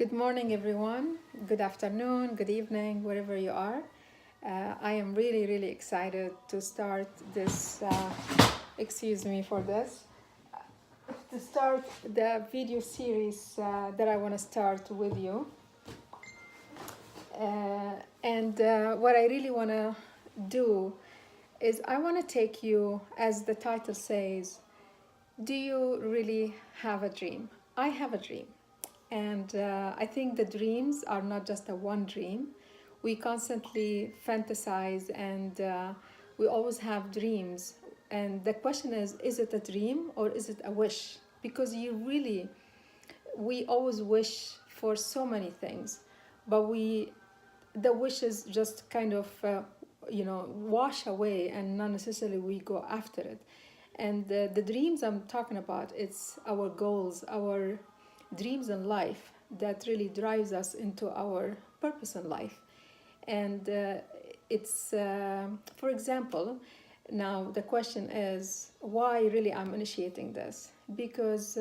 Good morning, everyone. Good afternoon, good evening, wherever you are. I am really, really excited to start this. Excuse me for this. To start the video series that I want to start with you. And what I really want to do is I want to take you, as the title says, do you really have a dream? I have a dream. And I think the dreams are not just a one dream. We constantly fantasize and we always have dreams. And the question is it a dream or is it a wish? Because we always wish for so many things, but the wishes just kind of, wash away and not necessarily we go after it. And the dreams I'm talking about, it's our goals, our dreams in life that really drives us into our purpose in life. And it's, for example, now the question is why really I'm initiating this? Because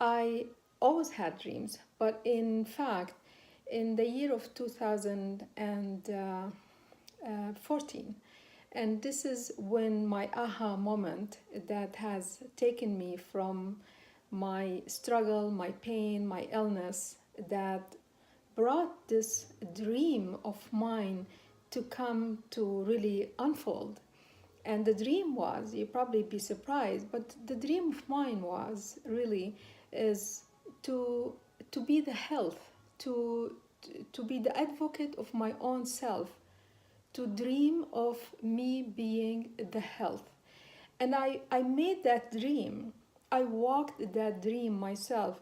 I always had dreams, but in fact, in the year of 2014, and this is when my aha moment that has taken me from my struggle, my pain, my illness, that brought this dream of mine to come to really unfold. And the dream was, you probably be surprised, but the dream of mine was really is to to be the health, to to be the advocate of my own self, to dream of me being the health. And I made that dream. I walked that dream myself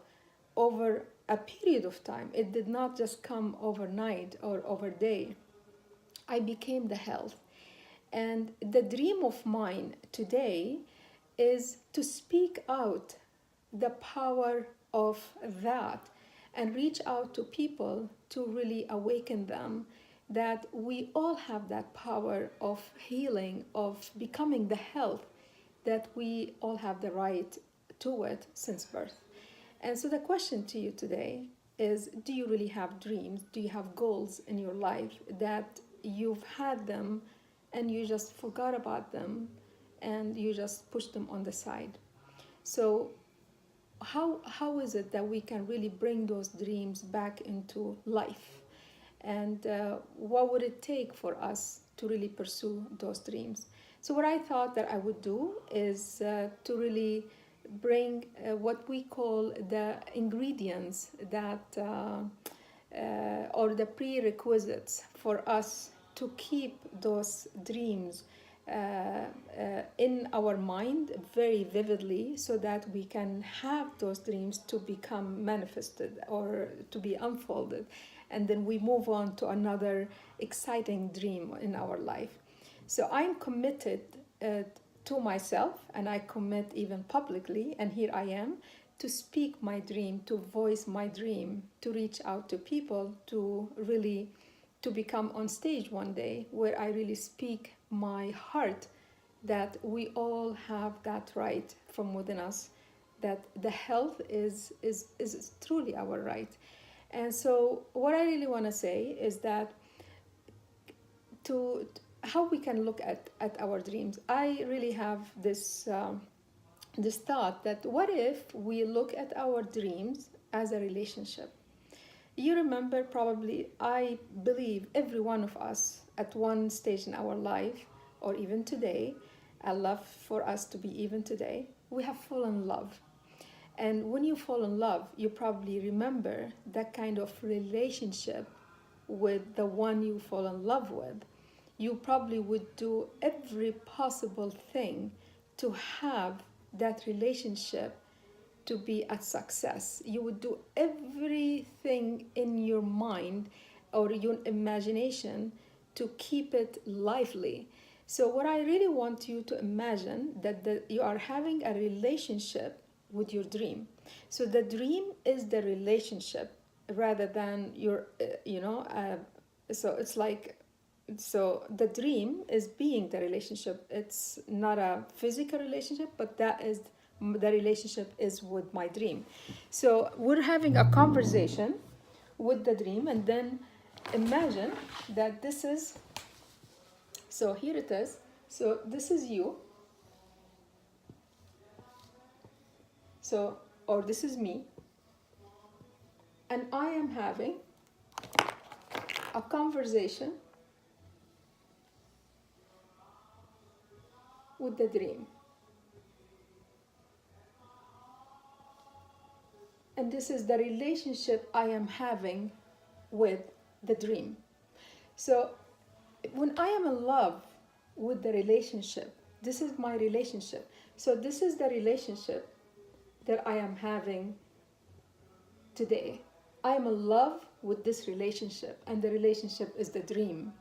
over a period of time. It did not just come overnight or over day. I became the health. And the dream of mine today is to speak out the power of that and reach out to people to really awaken them that we all have that power of healing, of becoming the health, that we all have the right to it since birth. And so the question to you today is, do you really have dreams? Do you have goals in your life that you've had them and you just forgot about them and you just push them on the side? So how is it that we can really bring those dreams back into life? And what would it take for us to really pursue those dreams? So what I thought that I would do is to really bring what we call the ingredients that or the prerequisites for us to keep those dreams in our mind very vividly, so that we can have those dreams to become manifested or to be unfolded, and then we move on to another exciting dream in our life. So I'm committed to myself, and I commit even publicly, and here I am to speak my dream, to voice my dream, to reach out to people, to really to become on stage one day where I really speak my heart, that we all have that right from within us, that the health is truly our right. And so what I really want to say is that to how we can look at our dreams, I really have this thought that what if we look at our dreams as a relationship? You remember, probably, I believe every one of us at one stage in our life, or even today, I love for us to be even today, we have fallen in love. And when you fall in love, you probably remember that kind of relationship with the one you fall in love with. You probably would do every possible thing to have that relationship to be a success. You would do everything in your mind or your imagination to keep it lively. So what I really want you to imagine that you are having a relationship with your dream. So the dream is the relationship rather than your, so it's like, so the dream is being the relationship. It's not a physical relationship, but that is the relationship is with my dream. So we're having a conversation with the dream, and then imagine that this is, so here it is, so this is you, so, or this is me, and I am having a conversation with the dream. And this is the relationship I am having with the dream. So when I am in love with the relationship, this is my relationship. So this is the relationship that I am having today. I am in love with this relationship, and the relationship is the dream.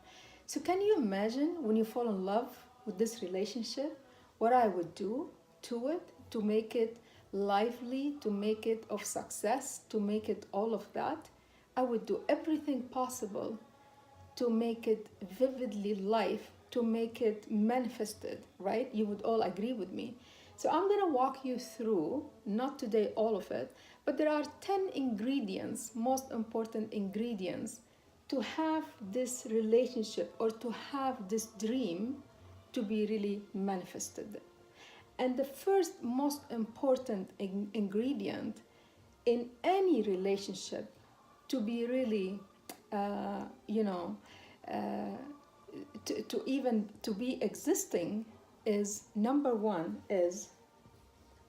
So can you imagine when you fall in love with this relationship, what I would do to it to make it lively, to make it of success, to make it all of that? I would do everything possible to make it vividly life, to make it manifested, right? You would all agree with me. So I'm gonna walk you through, not today all of it, but there are 10 ingredients, most important ingredients, to have this relationship or to have this dream to be really manifested. And the first most important ingredient in any relationship to be really, uh, you know, uh, to be existing is, number one is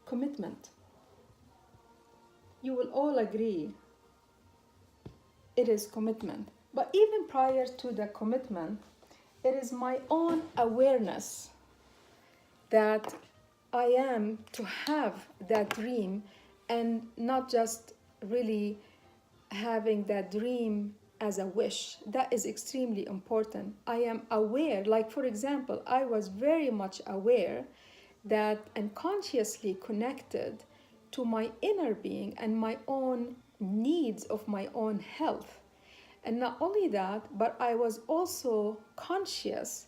commitment. You will all agree it is commitment. But even prior to the commitment, it is my own awareness that I am to have that dream, and not just really having that dream as a wish. That is extremely important. I am aware, like for example, I was very much aware that and consciously connected to my inner being and my own needs of my own health. And not only that, but I was also conscious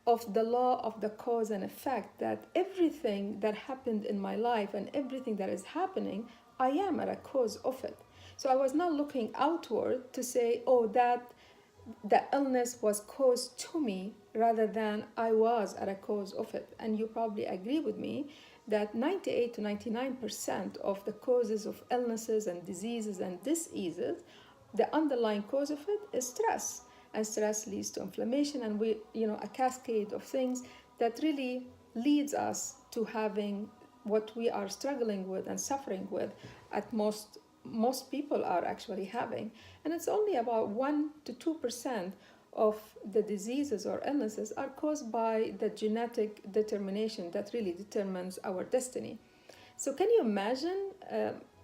of the law of the cause and effect, that everything that happened in my life and everything that is happening, I am at a cause of it. So I was not looking outward to say, oh, that the illness was caused to me, rather than I was at a cause of it. And you probably agree with me that 98 to 99% of the causes of illnesses and diseases and diseases, the underlying cause of it is stress. And stress leads to inflammation, and a cascade of things that really leads us to having what we are struggling with and suffering with at most people are actually having. And it's only about 1 to 2% of the diseases or illnesses are caused by the genetic determination that really determines our destiny. So can you imagine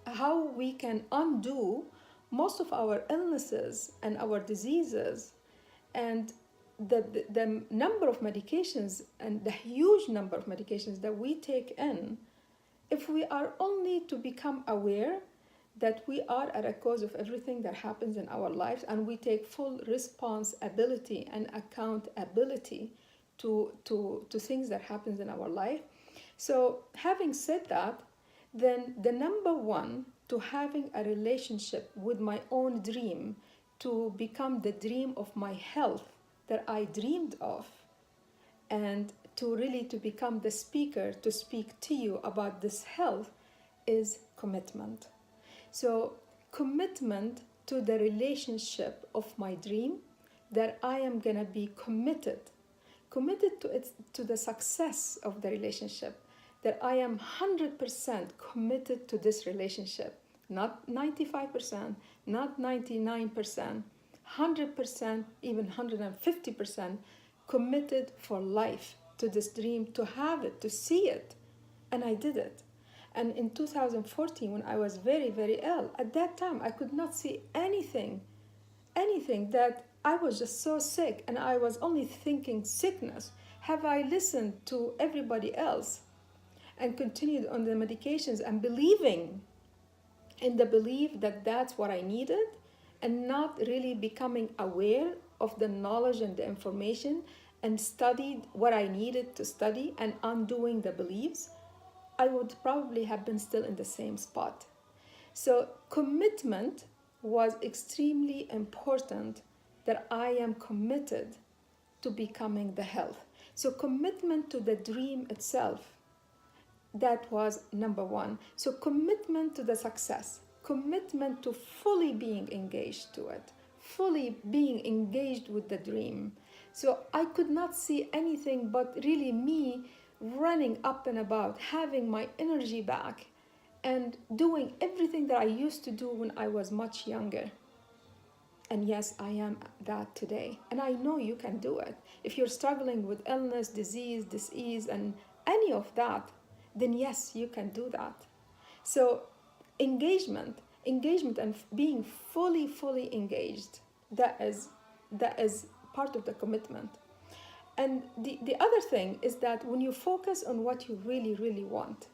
how we can undo most of our illnesses and our diseases, and the number of medications and the huge number of medications that we take in, if we are only to become aware that we are at a cause of everything that happens in our lives, and we take full responsibility and accountability to things that happens in our life. So having said that, then the number one to having a relationship with my own dream, to become the dream of my health that I dreamed of, and to really to become the speaker to speak to you about this health, is commitment. So commitment to the relationship of my dream, that I am gonna be committed to it, to the success of the relationship, that I am 100% committed to this relationship, not 95%, not 99%, 100%, even 150% committed for life to this dream, to have it, to see it. And I did it. And in 2014, when I was very, very ill, at that time, I could not see anything, that I was just so sick, and I was only thinking sickness. Have I listened to everybody else and continued on the medications and believing in the belief that that's what I needed, and not really becoming aware of the knowledge and the information, and studied what I needed to study and undoing the beliefs, I would probably have been still in the same spot. So commitment was extremely important, that I am committed to becoming the health. So commitment to the dream itself, that was number one. So commitment to the success, commitment to fully being engaged to it, fully being engaged with the dream. So I could not see anything but really me running up and about, having my energy back, and doing everything that I used to do when I was much younger. And yes, I am that today. And I know you can do it. If you're struggling with illness, disease, and any of that, then yes, you can do that. So engagement and being fully engaged, that is part of the commitment. And the other thing is that when you focus on what you really want,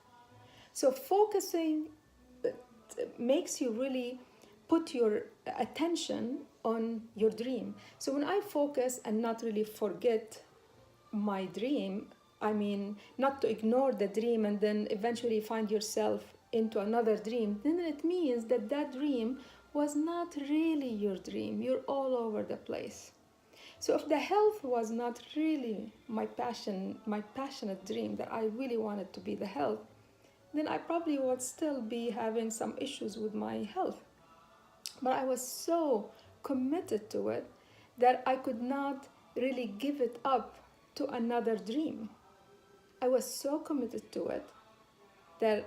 so focusing makes you really put your attention on your dream. So when I focus and not really forget my dream, I mean, not to ignore the dream and then eventually find yourself into another dream, then it means that that dream was not really your dream. You're all over the place. So if the health was not really my passion, my passionate dream that I really wanted to be the health, then I probably would still be having some issues with my health. But I was so committed to it that I could not really give it up to another dream. I was so committed to it that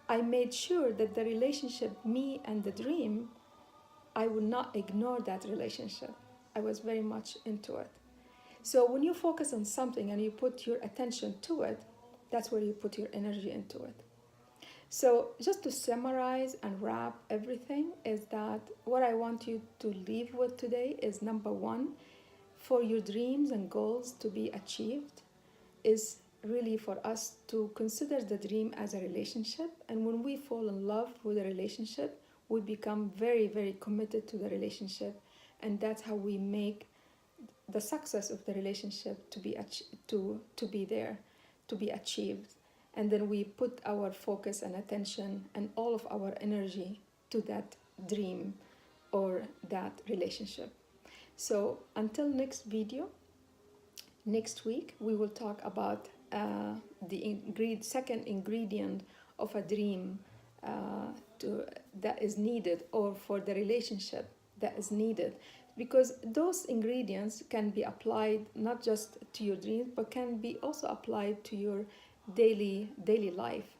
I made sure that the relationship, me and the dream, I would not ignore that relationship. I was very much into it. So when you focus on something and you put your attention to it, that's where you put your energy into it. So just to summarize and wrap everything, is that what I want you to leave with today is, number one, for your dreams and goals to be achieved, is really for us to consider the dream as a relationship. And when we fall in love with a relationship, we become very committed to the relationship. And that's how we make the success of the relationship to be there, to be achieved. And then we put our focus and attention and all of our energy to that dream or that relationship. So until next video, next week we will talk about the second ingredient of a dream that is needed, or for the relationship that is needed, because those ingredients can be applied not just to your dreams, but can be also applied to your daily life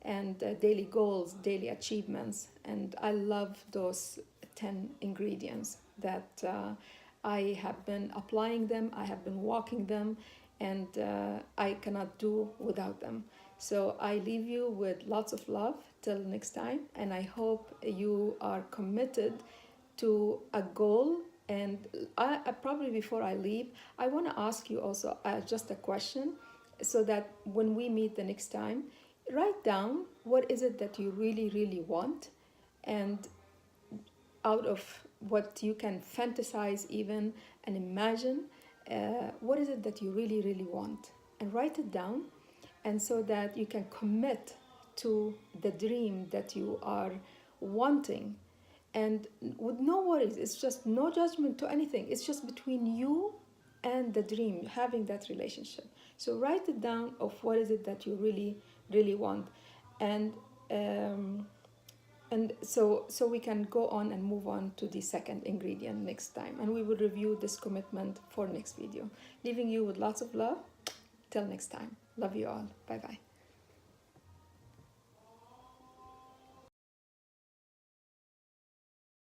and daily goals, daily achievements. And I love those 10 ingredients that I have been applying them, I have been walking them, and I cannot do without them. So I leave you with lots of love till next time, and I hope you are committed to a goal. And I probably, before I leave, I want to ask you also just a question, so that when we meet the next time, write down what is it that you really want, and out of what you can fantasize even and imagine, what is it that you really want, and write it down, and so that you can commit to the dream that you are wanting. And with no worries, it's just no judgment to anything, it's just between you and the dream, having that relationship. So write it down of what is it that you really want, and so we can go on and move on to the second ingredient next time, and we will review this commitment for next video. Leaving you with lots of love till next time. Love you all. Bye bye.